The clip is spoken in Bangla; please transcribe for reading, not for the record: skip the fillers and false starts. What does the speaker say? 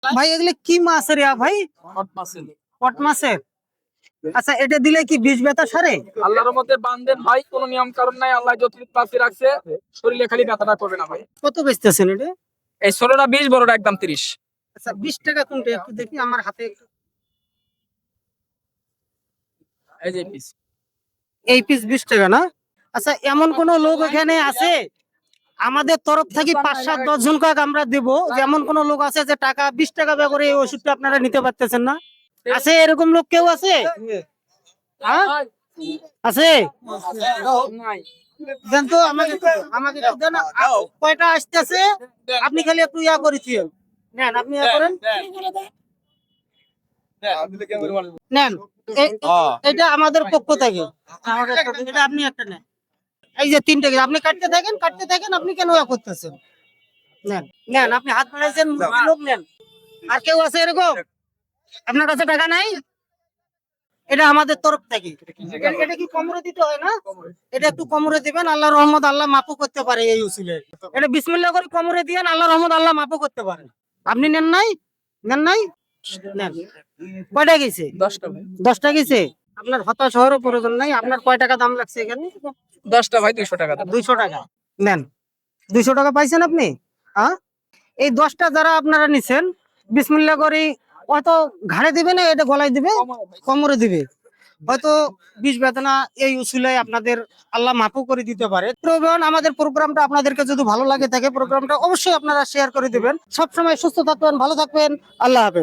ভাই এগুলো কি মাছ রে ভাই? কট মাছের। আচ্ছা, এটা দিলে কি বিষ ব্যথা সারে? আল্লাহর মধ্যে বান্ধেন ভাই, কোনো নিয়ম কারণ নাই। আল্লাহ যতটুকু পাশে রাখছে, শরীরে খালি ব্যথাটা করবে না ভাই। কত বেচতেছেন এটা? এই 16টা 20, বড়টা একদম 30। আচ্ছা, 20 টাকা কোনটা একটু দেখি আমার হাতে। এই যে পিস। এই পিস 20 টাকা না? আচ্ছা, এমন কোন লোক এখানে আছে আমাদের তরফ থেকে 5-7-10 জন কাক আমরা দেব, যেমন কোন লোক আছে যে টাকা 20 টাকা ব্যয় করে এই ওষুধটা আপনারা নিতে পারতেছেন না? আছে এরকম লোক কেউ আছে? হ্যাঁ? আছে? দেন তো আমাকে আমাকে একটু দেন। কয়টা আসতেছে আপনি খালি একটু ইয়া করেছিলেন। নেন, আপনি ইয়া করেন। নেন, এটা আমাদের পক্ষ থেকে। এটা আপনি একটা নেন। এই যে 3 টাকা আপনি কাটতে থাকেন, আপনি কেন ইয়া করতেছেন? নেন, নেন, আপনি হাত বাড়াইছেন, লোক নেন। আর কেউ আছে এরকম? আপনার কাছে টাকা নাই? এটা আমাদের তরফ থেকে। এটা কি কমরে দিতে হয় না? এটা একটু কমরে দিবেন, আল্লাহর রহমত আল্লাহ মাফও করতে পারে এই উসিলে। এটা বিসমিল্লাহ করে কমরে দিয়েন, আল্লাহর রহমত আল্লাহ মাফও করতে পারে। আপনি নেন নাই? নেন নাই? নেন। কয়টা গেছে? 10টা ভাই। 10টা গেছে। আপনার হতাশ হওয়ারও প্রয়োজন নাই। আপনার কয় টাকা দাম লাগছে এখানে? 10টা ভাই 200 টাকা দাম। 200 টাকা। নেন। 200 টাকা পাইছেন আপনি? হ্যাঁ? এই 10টা যারা আপনারা নিছেন, বিসমিল্লাহ করে হয়তো ঘাড়ে দিবে না, এটা গলায় দিবে, কোমরে দিবে। হয়তো বিষ বেদনা এই উসিলায় আপনাদের আল্লাহ মাফও করে দিতে পারে। প্রয়োজন আমাদের প্রোগ্রামটা আপনাদেরকে যদি ভালো লাগে থাকে, প্রোগ্রামটা অবশ্যই আপনারা শেয়ার করে দিবেন। সবসময় সুস্থ থাকবেন, ভালো থাকবেন। আল্লাহ হাফেজ।